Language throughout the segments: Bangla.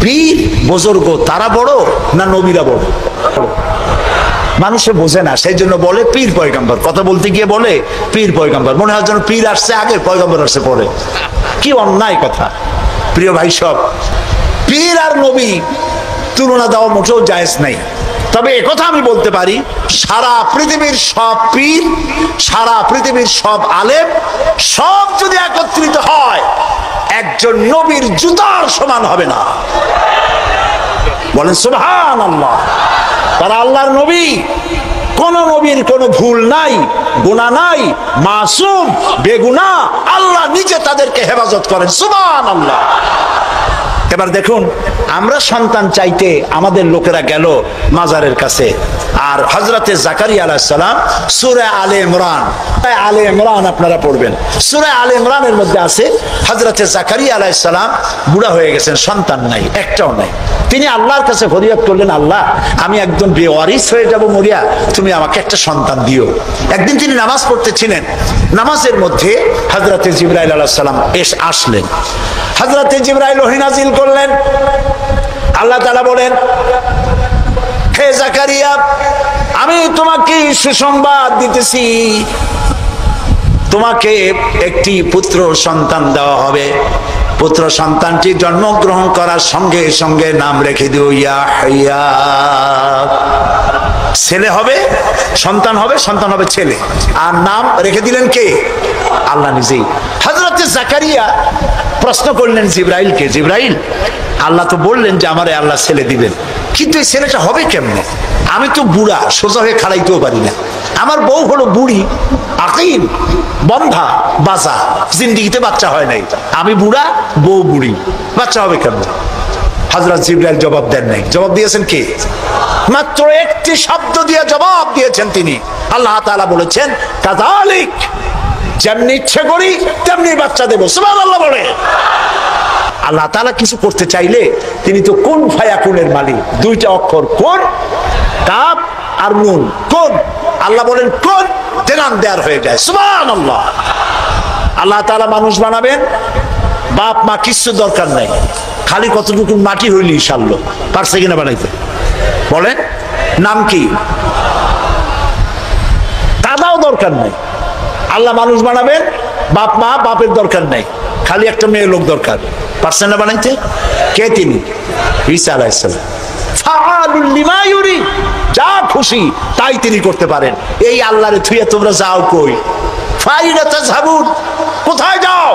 পীর বুজুর্গ তারা বড় না নবীরা বড়? মানুষে বোঝে না, সেই জন্য বলে পীর পয়গম্বর। কথা বলতে গিয়ে বলে পীর পয়গম্বর, মনে হয় যেন পীর আসছে আগে পয়গম্বর আসছে পরে। কি অন্যায় কথা। প্রিয় ভাই সব, পীর আর নবী তুলনা দেওয়া মোটেও জায়েজ নাই। তবে একথা আমি বলতে পারি, সারা পৃথিবীর সব পীর, সারা পৃথিবীর সব আলেম সব যদি একত্রিত হয় একজন নবীর জুতার সমান হবে না। বলেন সুবহানাল্লাহ। তারা আল্লাহর নবী, কোন নবীর কোনো ভুল নাই, গুনাহ নাই, মাসুম, বেগুনাহ। আল্লাহ নিজে তাদেরকে হেফাজত করেন। সুবহানাল্লাহ। এবার দেখুন, আমরা সন্তান চাইতে আমাদের লোকেরা গেল মাজারের কাছে, আর হযরতে জাকারিয়া আলাইহিস সালাম সূরা আলে ইমরান, আলে ইমরান আপনারা পড়বেন। সূরা আলে ইমরানের মধ্যে আছে হযরতে জাকারিয়া আলাইহিস সালাম বুড়া হয়ে গেছেন, সন্তান নাই, একটাও নাই। তিনি আল্লাহর কাছে ফরিয়াদ করলেন, আল্লাহ আমি একদম বেওয়ারিস হয়ে যাব মরিয়া, তুমি আমাকে একটা সন্তান দিও। একদিন তিনি নামাজ পড়তেছিলেন, নামাজের মধ্যে হযরতে জিবরাইল আলাইহিস সালাম আসলেন। হযরতে জিবরাইল ওহী নাযিল করলেন। আল্লাহ তাআলা বলেন, হে জাকারিয়া আমি তোমাকে সুসংবাদ দিতেছি, তোমাকে একটি পুত্র সন্তান দেওয়া হবে। পুত্র সন্তানটি জন্মগ্রহণ করার সঙ্গে সঙ্গে নাম রেখে দিও ইয়াহইয়া। ছেলে হবে, সন্তান হবে, সন্তান হবে ছেলে। আর নাম রেখে দিলেন কে? আল্লাহ নিজেই। হযরতে জাকারিয়া প্রশ্ন করলেন জিবরাইলকে, জিবরাইল আল্লাহ তো বললেন যে আমারে আল্লাহ ছেলে দিবেন, কিন্তু এই ছেলেটা হবে কেমনে? আমি তো বুড়া, সোজা হয়ে খাড়াইতেও পারি না। আমার বউ হলো বুড়ি, আকিম, বন্ধা, বাজা, জিন্দেগিতে বাচ্চা হয় নাই। আমি বুড়া, বউ বুড়ি, বাচ্চা হবে কেমনে? হযরত জিবরাইল জবাব দেন নাই। জবাব দিয়েছেন কে? মাত্র একটি শব্দ দিয়ে জবাব দিয়েছেন তিনি। আল্লাহ তাআলা বলেছেন, কাযালিক, যেমনি ইচ্ছে করি তেমনি বাচ্চা দেব। সুবহানাল্লাহ বলে। আল্লাহ তাআলা কিছু করতে চাইলে তিনি তো কুন ফায়াকুনের মালিক। দুইটা অক্ষর, কোন, কাফ আর নুন, কোন। আল্লাহ বলেন কোন, দেনান দেয়ার হয়ে যায়। সুবহানাল্লাহ। আল্লাহ তাআলা মানুষ বানাবেন, বাপ মা কিছু দরকার নাই, খালি কতটুকু মাটি হইলি ইনশাআল্লাহ। পারছে কিনা বানাইতে? বলেন নাম কি? দাদাও দরকার নাই। আল্লাহ মানুষ বানাবেন, বাপ মা, বাপের দরকার নাই, খালি একটা মেয়ে লোক দরকার। পারছেন না বানাইতে? কে তিনি? ঈসা আলাইহিস সালাম। ফাআলুল লিমা ইউরি, যা খুশি তাই তিনি করতে পারেন। এই আল্লাহরে থুইয়া তোমরা যাও কই? ফাইনা তাযহাবুন, কোথায় যাও?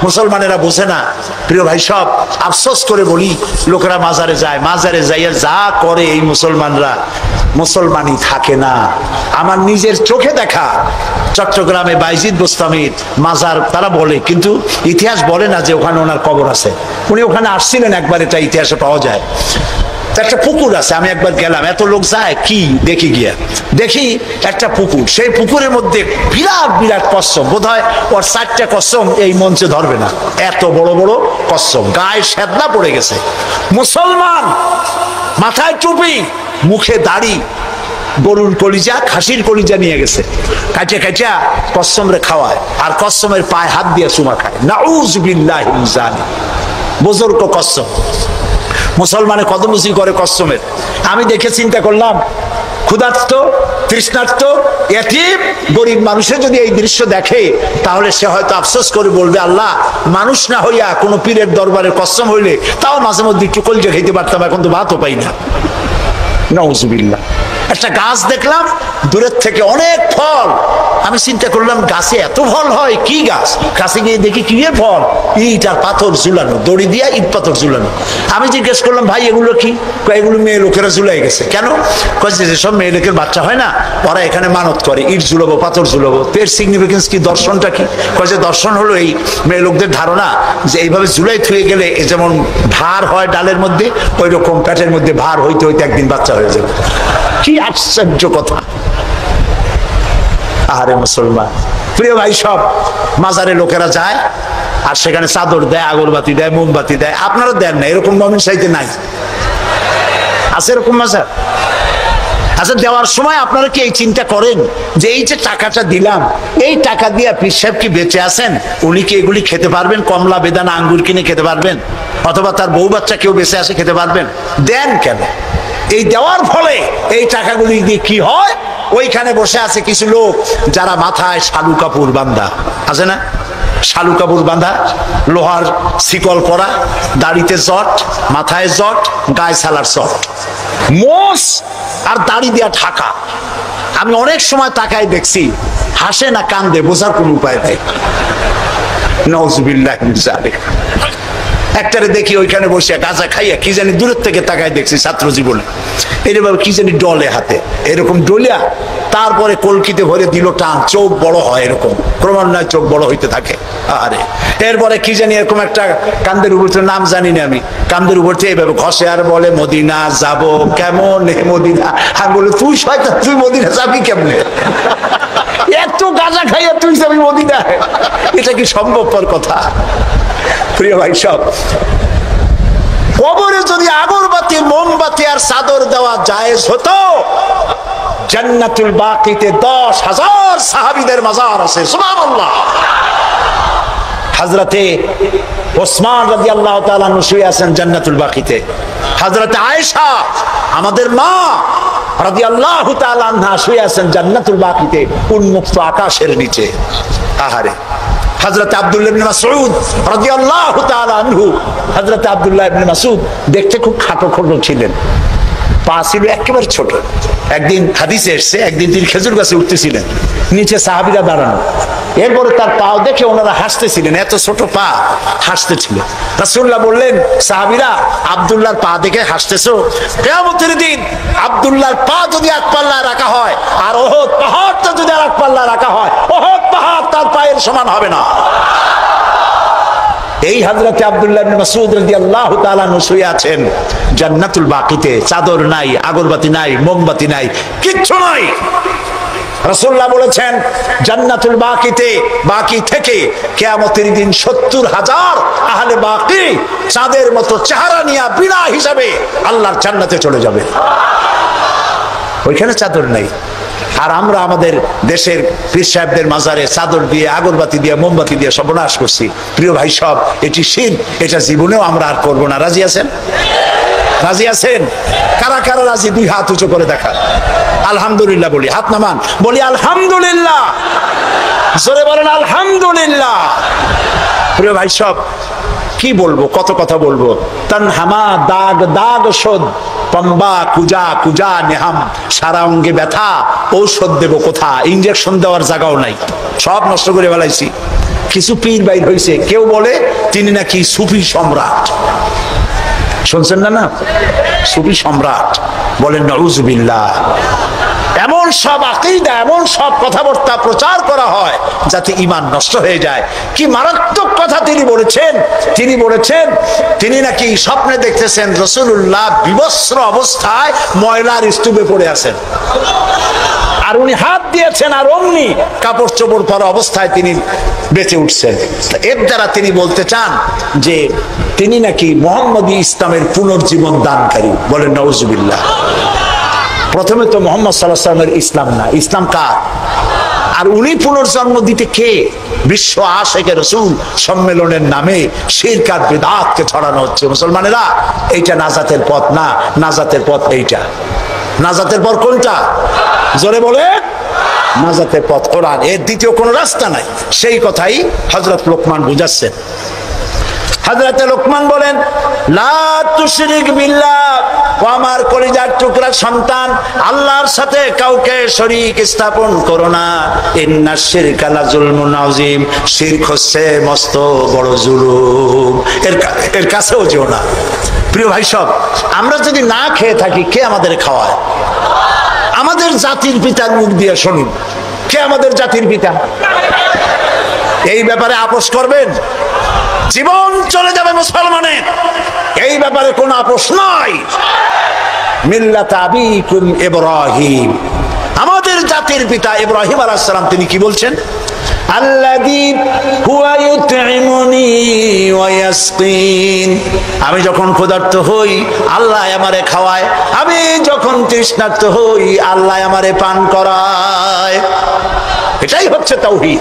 মুসলমানেরা বোঝে না। প্রিয় ভাই সব, আফসোস করে বলি, লোকেরা মাজারে যায়, মাজারে যাইয়া যা করে এই মুসলমানরা, মুসলমানই থাকে না। আমার নিজের চোখে দেখা চট্টগ্রামে বাইজিদ বোস্তামির মাজার তারা বলে, কিন্তু ইতিহাস বলে না যে ওখানে ওনার কবর আছে। উনি ওখানে আসছিলেন একবার, এটা ইতিহাসে পাওয়া যায়। একটা পুকুর আছে, আমি একবার গেলাম, এত লোক যায় কি দেখি, গিয়া দেখি একটা পুকুর, সেই পুকুরের মধ্যে বিরাট বিরাট কচ্ছপ, বোধহয় ওর 4টা কচ্ছপ এই মঞ্চে ধরবে না, এত বড় বড় কচ্ছপ, গায়ে সেদনা পড়ে গেছে। মুসলমান, মাথায় টুপি, মুখে দাড়ি, গরুর কলিজা, খাসির কলিজা নিয়ে গেছে, কাটে কাটা কচ্ছপ রে খাওয়ায়, আর কচ্ছপের পায়ে হাত দিয়ে চুমা খায়। নাউযু বিল্লাহি মিন যালিক। বুজুর্গ কচ্ছপ, মুসলমানে কদমুচি করে কচ্ছপের। আমি দেখে চিন্তা করলাম, ক্ষুধার্ত, তৃষ্ণার্ত, এতিম, গরিব মানুষে যদি এই দৃশ্য দেখে তাহলে সে হয়তো আফসোস করে বলবে, আল্লাহ মানুষ না হইয়া কোনো পীরের দরবারে কচ্ছপ হইলে তাও মাঝে মধ্যে একটু কলিজা খেতে পারতাম, এখন তো ভাতও পাই না। নাউযুবিল্লাহ। একটা গাছ দেখলাম দূরের থেকে, অনেক ফল। আমি চিন্তা করলাম গাছে এত ফল হয়, কি গাছ? কাছে গিয়ে দেখি কি ফল, ইট আর পাথর ঝুলানো, দড়ি দিয়া ইট পাথর ঝুলানো। আমি জিজ্ঞেস করলাম, ভাই এগুলো কি? এগুলো মেয়ে লোকেরা ঝুলাই গেছে। কেন? কয়েছে যেসব মেয়ে লোকের বাচ্চা হয় না, ওরা এখানে মানত করে, ইট ঝুলাবো, পাথর ঝুলাবো। এর সিগনিফিকেন্স কি, দর্শনটা কি? কয়েছে দর্শন হলো এই, মেয়ে লোকদের ধারণা যে এইভাবে ঝুলাই থুয়ে গেলে যেমন ভার হয় ডালের মধ্যে, ওই রকম পেটের মধ্যে ভার হইতে হইতে একদিন বাচ্চা হয়ে যাবে। কি আশ্চর্য কথা। আরে মুসলমান, প্রিয় ভাই সব, মাজারে লোকেরা যায় আর সেখানে চাদর দেয়, আগরবাতি দেয়, মোমবাতি দেয়। আপনারা দেন না, এরকম মুমিন সাইতে নাই। আছে এরকম মাজার? আচ্ছা, দেওয়ার সময় আপনারা কি এই চিন্তা করেন যে এই যে টাকাটা দিলাম, এই টাকা দিয়ে পীর সাহেব কি বেঁচে আছেন? উনি কি এগুলি খেতে পারবেন? কমলা, বেদানা, আঙ্গুর কিনে খেতে পারবেন? অথবা তার বউ বাচ্চা কেউ বেঁচে আসে খেতে পারবেন? দেন কেন? এই দেওয়ার ফলে এই টাকাগুলি দিয়ে কি হয়? ওইখানে বসে আছে কিছু লোক যারা মাথায় শালু কাপড় বাঁধা আছে না, শালু কাপড় বাঁধা, লোহার শিকল পরা, দাড়িতে জট, মাথায় জট, গায়ে সালার চট, মোষ আর দাড়ি দিয়া ঢাকা। আমি অনেক সময় তাকায় দেখছি, হাসে না কান্দে বোঝার কোন উপায় নেই। নাউজুবিল্লাহ মিন যালিক। একটারে দেখি ওইখানে বসে গাঁজা খাইয়া কি জানি দূরের থেকে তাকায় দেখছি ছাত্র জীবনে, এরকম কি জানি ডলে হাতে, এরকম ডলিয়া তারপরে কলকিতে ভরে দিল টান, চোখ বড় হয়, এরকম ক্রমান্বয়ে চোখ বড় হইতে থাকে। আরে এরপরে কি জানি এরকম একটা কান্দের উপর, নাম জানি না আমি, কান্দের উপর থেকে এইভাবে ঘষে আর বলে মদিনা যাব কেমন মদিনা। আমি বলে তুই শয়তান, তুই মদিনা যাবি কেমনে? এত গাঁজা খাইয়া তুই যাবি মদিনা? এটা কি সম্ভবপর কথা? প্রিয় ভাই সব, কবরে যদি আগরবাতি, মোমবাতি আর চাদর দেওয়া জায়েজ হতো, জান্নাতুল বাকিতে 10,000 সাহাবীদের মাজার আছে। সুবহানাল্লাহ। হযরতে ওসমান রাদিয়াল্লাহু তাআলা আনহু শুয়ে আছেন জান্নাতুল বাকিতে। হযরতে আয়েশা আমাদের মা রাদিয়াল্লাহু তাআলা আনহা শুয়ে আছেন জান্নাতুল বাকিতে, উন্মুক্ত আকাশের নিচে। আহারে হযরত আব্দুল্লাহ ইবনে মাসউদ রাদিয়াল্লাহু তাআলা আনহু, হযরত আব্দুল্লাহ ইবনে মাসউদ দেখতে খুব খাটো খাটো ছিলেন, পা ছিল একেবারে ছোট। একদিন হাদিসে এসেছে, একদিন তিনি খেজুর গাছে উঠতেছিলেন, নিচে সাহাবীরা দাঁড়ানো, এরপরে তার পাও দেখে ওনারা হাসতেছিলেন, এত ছোট পা, হাসতেছিলেন। রাসূলুল্লাহ বললেন, সাহাবীরা আব্দুল্লাহর পা দেখে হাসতেছো? কিয়ামতের দিন আব্দুল্লাহর পা যদি এক পাল্লায় রাখা হয় আর উহুদ পাহাড়টা যদি আর এক পাল্লায় রাখা হয়, উহুদ পাহাড় তার পায়ের সমান হবে না। এই হযরতে আব্দুল্লাহ ইবনে মাসউদ রাদিয়াল্লাহু তাআলা আনহু শুয়ে আছেন জান্নাতুল বাকিতে, চাদর নাই, আগরবাতি নাই, মোমবাতি নাই, কিচ্ছু নাই। রাসূলুল্লাহ বলেছেন জান্নাতুল বাকিতে, বাকি থেকে কিয়ামতের দিন 70,000 আহলে বাকি চাঁদের মতো চেহারা নিয়ে বিনা হিসাবে আল্লাহর জান্নাতে চলে যাবে। ওইখানে চাদর নাই, আর আমরা আমাদের দেশের পীর সাহেবদের মাজারে চাদর দিয়ে, আগরবাতি দিয়ে, মোমবাতি দিয়ে সর্বনাশ করছি। প্রিয় ভাই সব, এটি শিরক, এটা জীবনেও আমরা আর করবো না। রাজি আছেন? রাজি আছেন? কারা কারা রাজি? দুই হাত উঁচু করে দেখা। আলহামদুলিল্লাহ বলি, হাত নামান, বলি আলহামদুলিল্লাহ, জোরে বলেন আলহামদুলিল্লাহ। প্রিয় ভাই সব, কি বলবো, কত কথা বলবো। তানহামা দাগ দাগ শোধ, পম্বা কুজা কুজা নেহাম, সারা অঙ্গে ব্যথা, ঔষধ দেব কোথা, ইনজেকশন দেওয়ার জায়গাও নাই, সব নষ্ট করে ফেলাইছি। কিছু পীর বাইর হয়েছে, কেউ বলে তিনি নাকি সুফি সম্রাট, শুনছেন না? না, সুফি সম্রাট বলেন, নাউজুবিল্লাহ। এমন সব আকীদা, এমন সব কথাবার্তা প্রচার করা হয় যাতে ঈমান নষ্ট হয়ে যায়। কি মারাত্মক কথা তিনি বলেছেন! তিনি বলেছেন তিনি নাকি স্বপ্নে দেখতেছেন রাসূলুল্লাহ বিবস্ত্র অবস্থায় ময়লার স্তূপে পড়ে আছেন, আর উনি হাত দিয়েছেন, আর অমনি কাপড় চোপড় পরা অবস্থায় তিনি বেঁচে উঠছেন। এর দ্বারা তিনি বলতে চান যে তিনি নাকি মুহাম্মদী ইসলামের পুনর্জীবন দানকারী। বলেন নাউজুবিল্লাহ। প্রথমে তো মুহাম্মদ সাল্লাল্লাহু আলাইহি ওয়াসাল্লামের ইসলাম না, ইসলাম কার? আর উনি পুনর্জন্ম দিতে কে? বিশ্ব আশিকে রাসূল সম্মেলনের নামে শিরক আর বিদআতকে ছড়ানো হচ্ছে। মুসলমানেরা, এইটা নাজাতের পথ না, নাজাতের পথ এইটা। নাজাতের পথ কোনটা? জোরে বলে, নাজাতের পথ কোরআন, এর দ্বিতীয় কোনো রাস্তা নাই। সেই কথাই হযরত লোকমান বুঝাচ্ছেন। হযরত লোকমান বলেন, লা তুশরিক বিল্লাহ, ও আমার কলিজার টুকরা সন্তান, আল্লাহর সাথে কাউকে শরীক স্থাপন করো না। ইন্নাশ শিরকা লাযুলমুন আযীম, শিরক হচ্ছে মস্ত বড় জুলুম, এর কাছেও যেও না। প্রিয় ভাই সব, আমরা যদি না খেয়ে থাকি, কে আমাদের খাওয়ায়? আমাদের জাতির পিতার মুখ দিয়ে শুনুন, কে আমাদের জাতির পিতা? এই ব্যাপারে আপোষ করবেন? জীবন চলে যাবে মুসলমানের, এই ব্যাপারে কোনো আপোষ নাই। মিল্লাত আবিকুম ইব্রাহিম, আমাদের জাতির পিতা ইব্রাহিম আলাইহিস সালাম, তিনি কি বলছেন? আল্লাযী হুয়া ইউতঈমুনি ওয়া ইয়াসকিন। আমি যখন ক্ষুধার্ত হই আল্লাহ আমারে খাওয়ায়, আমি যখন তৃষ্ণার্ত হই আল্লাহ আমারে পান করায়। এটাই হচ্ছে তাওহীদ।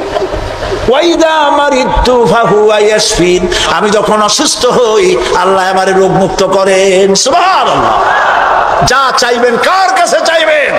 ওয়াইদা মারিদতু ফাহুয়া ইয়াশফিন। আমি যখন অসুস্থ হই আল্লাহ আমারে রোগ মুক্ত করেন। সুবহানাল্লাহ। যা চাইবেন কার কাছে চাইবেন?